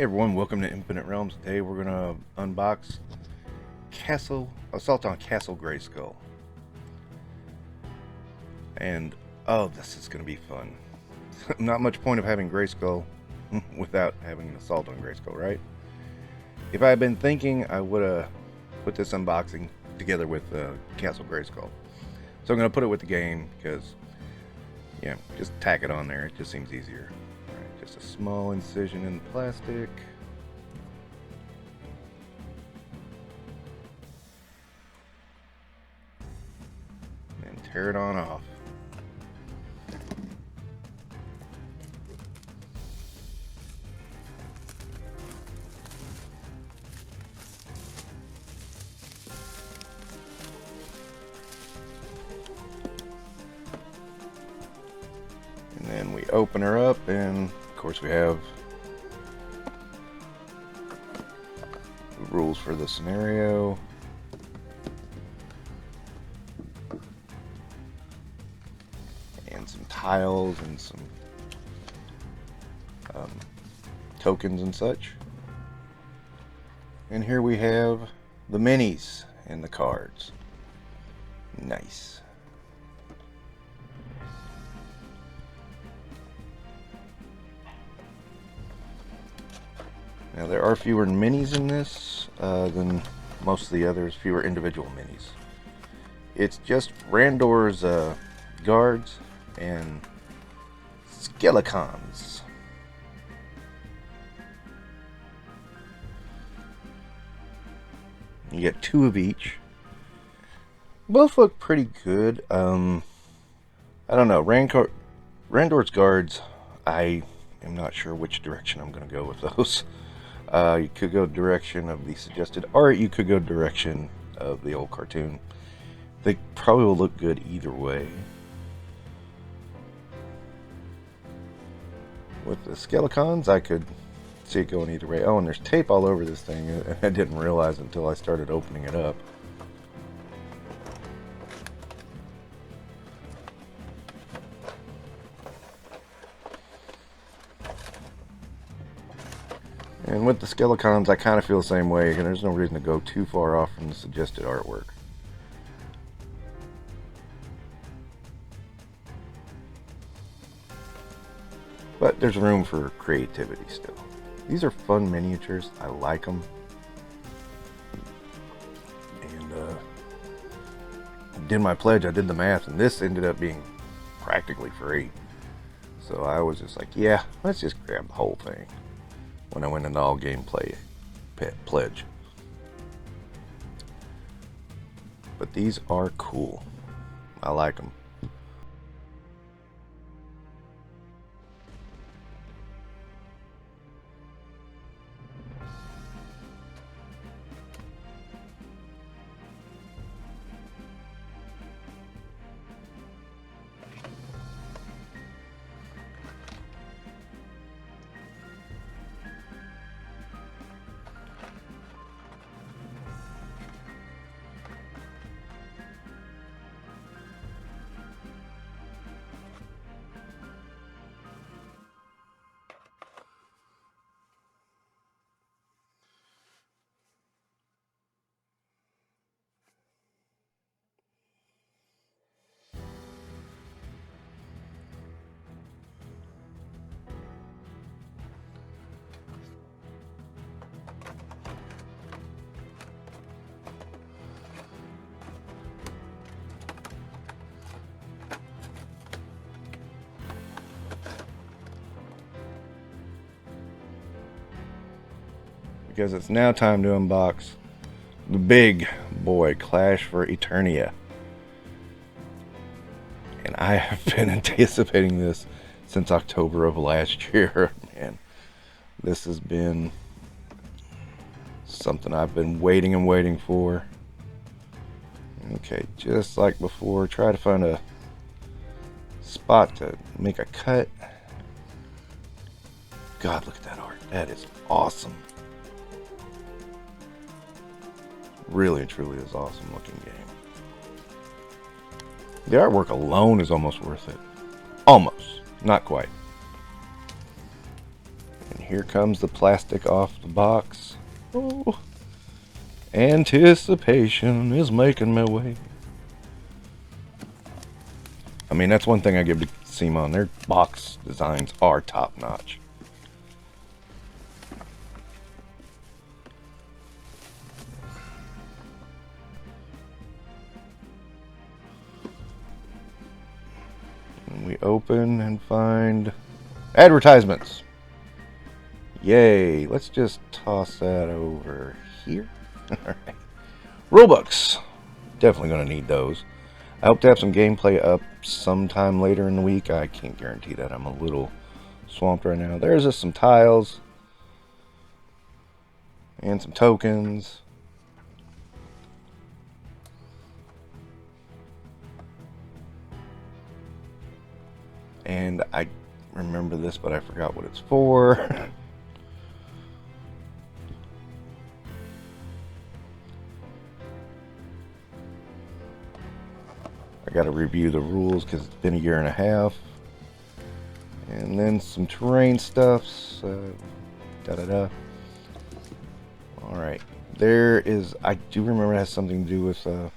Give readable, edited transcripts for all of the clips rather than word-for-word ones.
Hey everyone, welcome to Infinite Realms. Today we're gonna unbox Assault on Castle Grayskull. And oh, this is gonna be fun. Not much point of having Grayskull without having an Assault on Grayskull, right? If I had been thinking, I would have put this unboxing together with Castle Grayskull. So I'm gonna put it with the game because, yeah, just tack it on there. It just seems easier. Just a small incision in the plastic. And tear it on off. And then we open her up, and of course we have the rules for the scenario. And some tiles and some tokens and such. And here we have the minis and the cards. Nice. Now there are fewer minis in this than most of the others, fewer individual minis. It's just Randor's guards and skeletons. You get 2 of each. Both look pretty good. I don't know. Randor's guards, I am not sure which direction I'm going to go with those. You could go direction of the suggested art, you could go direction of the old cartoon. They probably will look good either way. With the skeletons, I could see it going either way. Oh, and there's tape all over this thing, and I didn't realize until I started opening it up. And with the skeletons, I kind of feel the same way, and there's no reason to go too far off from the suggested artwork. But there's room for creativity still. These are fun miniatures. I like them. And I did my pledge, I did the math, and this ended up being practically free. So I was just like, yeah, let's just grab the whole thing when I went into all gameplay pledge. But these are cool. I like them. Because it's now time to unbox the big boy Clash for Eternia. And I have been anticipating this since October of last year. Man, this has been something I've been waiting and waiting for. Okay, just like before, try to find a spot to make a cut. God, look at that art. That is awesome. Really and truly is awesome looking game. The artwork alone is almost worth it. Almost. Not quite. And here comes the plastic off the box. Oh, anticipation is making my way. I mean, that's one thing I give to CMON. Their box designs are top notch. And we open and find advertisements. Yay. Let's just toss that over here. Alright. Rulebooks. Definitely going to need those. I hope to have some gameplay up sometime later in the week. I can't guarantee that. I'm a little swamped right now. There's just some tiles. And some tokens. And I remember this, but I forgot what it's for. I got to review the rules because it's been a year and a half. And then some terrain stuffs. Alright. There is, I do remember it has something to do with the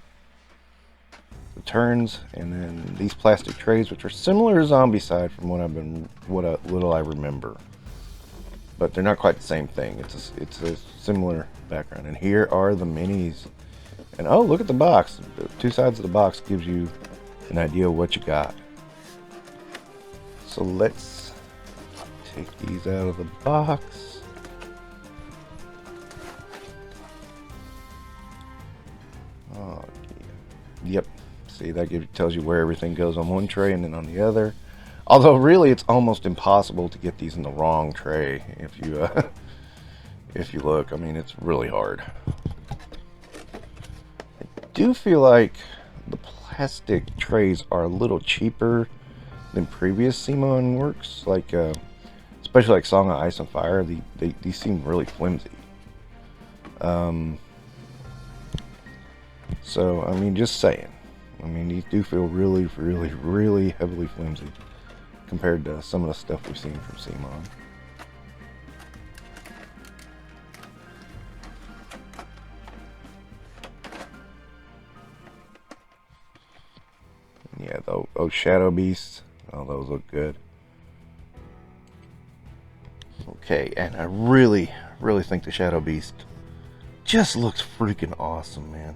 turns. And then these plastic trays, which are similar to Zombicide from what little I remember. But they're not quite the same thing. It's a similar background. And here are the minis. And oh, look at the box. The two sides of the box gives you an idea of what you got. So let's take these out of the box. Oh, yep. See, that tells you where everything goes on one tray and then on the other. Although really, it's almost impossible to get these in the wrong tray if you if you look. I mean, it's really hard. Do feel like the plastic trays are a little cheaper than previous CMON works, like especially like Song of Ice and Fire. These seem really flimsy. So I mean, just saying. I mean, these do feel really, really, really heavily flimsy compared to some of the stuff we've seen from CMON. Yeah, those Shadow Beasts, oh, those look good. Okay, and I really, really think the Shadow Beast just looks freaking awesome, man.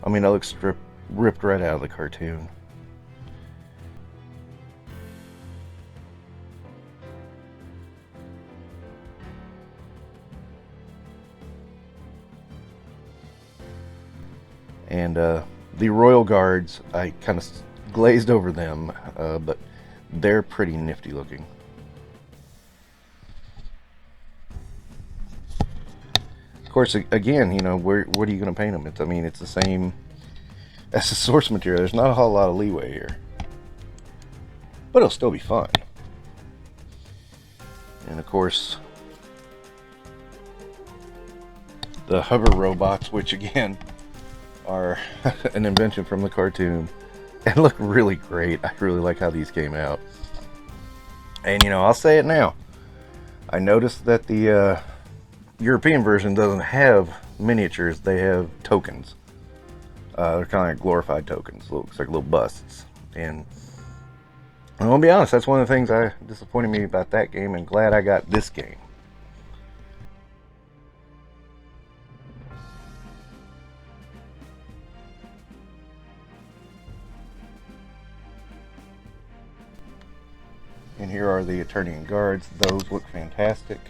I mean, it looks ripped right out of the cartoon. And the Royal Guards, I kind of glazed over them, but they're pretty nifty looking. Of course, again, you know, what are you going to paint them? I mean, it's the same as the source material. There's not a whole lot of leeway here, but it'll still be fun. And of course, the hover robots, which again are an invention from the cartoon and look really great. I really like how these came out. And you know, I'll say it now, I noticed that the European version doesn't have miniatures, they have tokens. They're kind of like glorified tokens. Looks like little busts. And I'm gonna be honest, that's one of the things that disappointed me about that game, and glad I got this game. And here are the Eternian guards. Those look fantastic.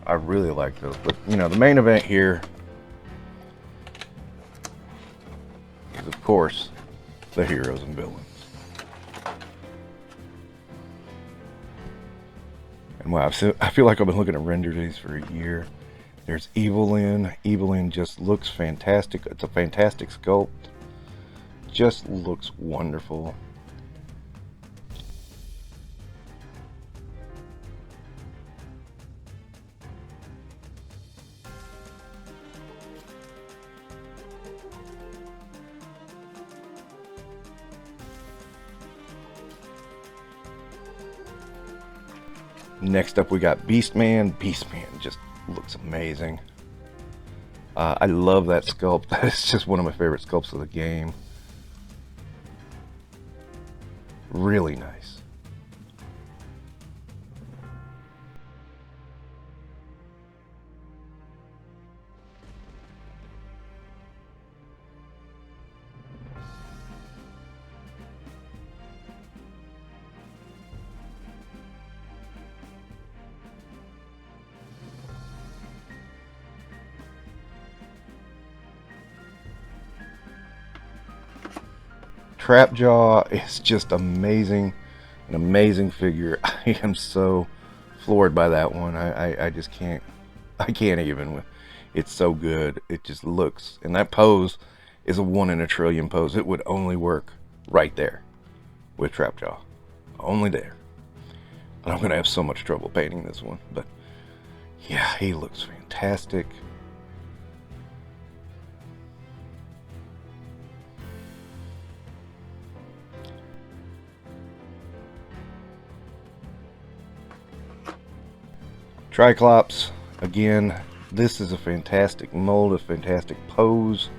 I really like those, but you know, the main event here is of course the heroes and villains. And wow, so I feel like I've been looking at render days for a year. There's Evelyn. Evelyn just looks fantastic. It's a fantastic sculpt. Just looks wonderful. Next up we got Beastman. Beastman just looks amazing. I love that sculpt. That is just one of my favorite sculpts of the game. Really nice. Trapjaw is just amazing. An amazing figure. I am so floored by that one. I just can't. I can't even. It's so good. It just looks. And that pose is a 1 in a trillion pose. It would only work right there with Trapjaw. Only there. And I'm going to have so much trouble painting this one. But yeah, he looks fantastic. Triclops, again, this is a fantastic mold, a fantastic pose.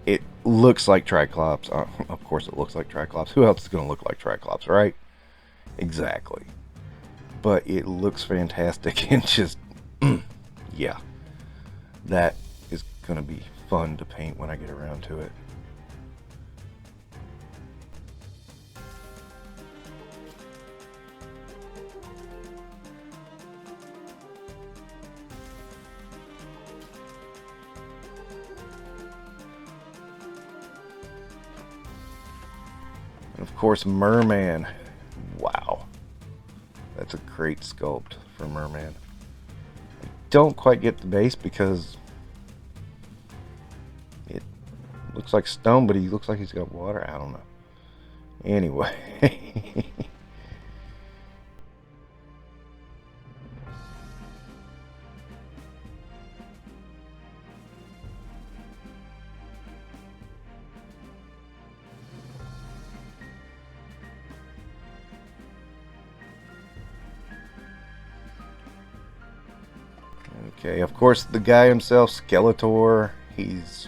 It looks like Triclops. Of course it looks like Triclops. Who else is going to look like Triclops, right? Exactly. But it looks fantastic and just, yeah. That is going to be fun to paint when I get around to it. And of course, Merman. Wow. That's a great sculpt for Merman. I don't quite get the base because it looks like stone, but he looks like he's got water. I don't know. Anyway. Okay, of course, the guy himself, Skeletor, he's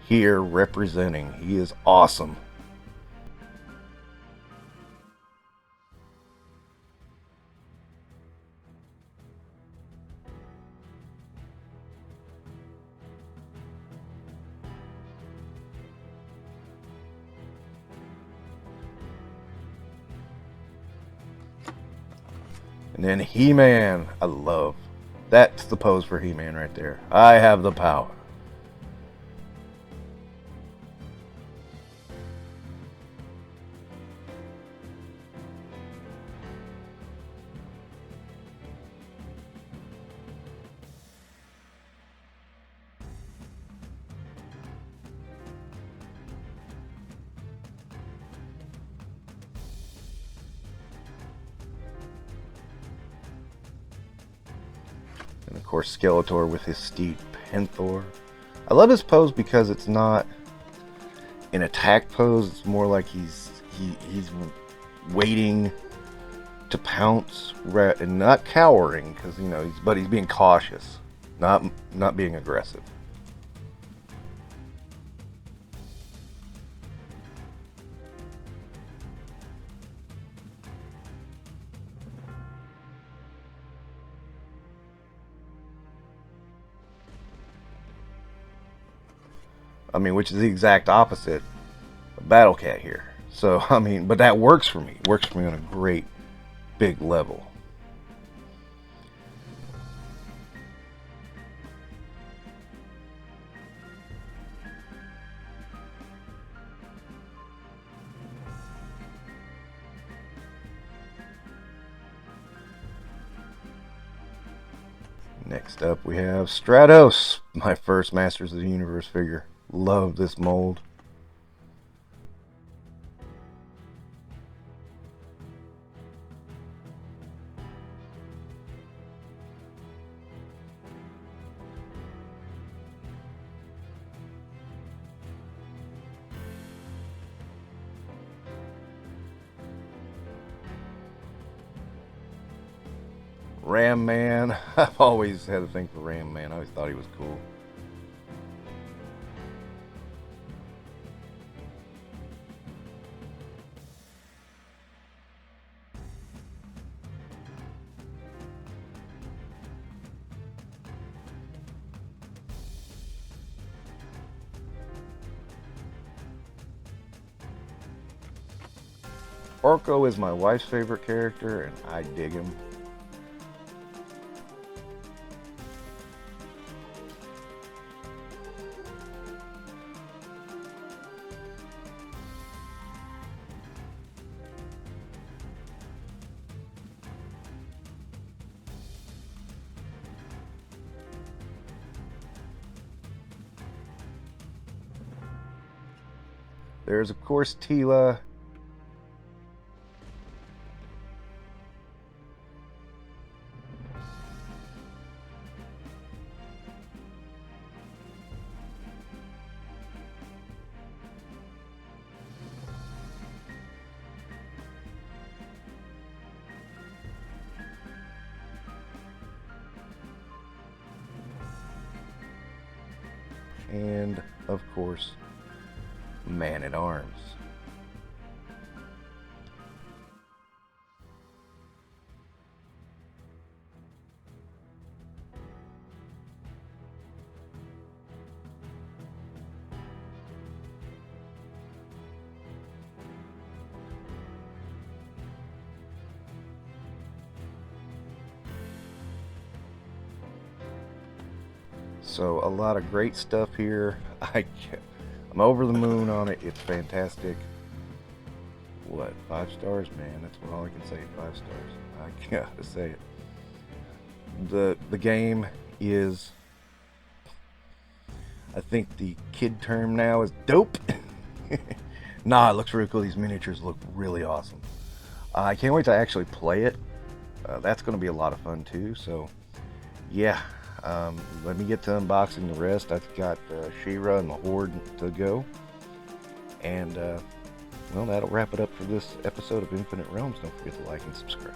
here representing. He is awesome. And then He-Man, I love. That's the pose for He-Man right there. I have the power. And of course Skeletor with his steed Penthor. I love his pose because it's not an attack pose. It's more like he's waiting to pounce and not cowering, because you know but he's being cautious, not being aggressive. I mean, which is the exact opposite of Battle Cat here. So, I mean, but that works for me. It works for me on a great big level. Next up we have Stratos, my first Masters of the Universe figure. Love this mold. Ram Man. I've always had a thing for Ram Man. I always thought he was cool. Orko is my wife's favorite character, and I dig him. There's, of course, Tila. And, of course, Man-at-Arms. So a lot of great stuff here. I'm over the moon on it. It's fantastic. What, 5 stars? Man, that's all I can say. 5 stars. I gotta say it. The game is, I think the kid term now is dope. Nah, it looks really cool. These miniatures look really awesome. I can't wait to actually play it. That's going to be a lot of fun too. So yeah, let me get to unboxing the rest. I've got She-Ra and the Horde to go. And well, that'll wrap it up for this episode of Infinite Realms. Don't forget to like and subscribe.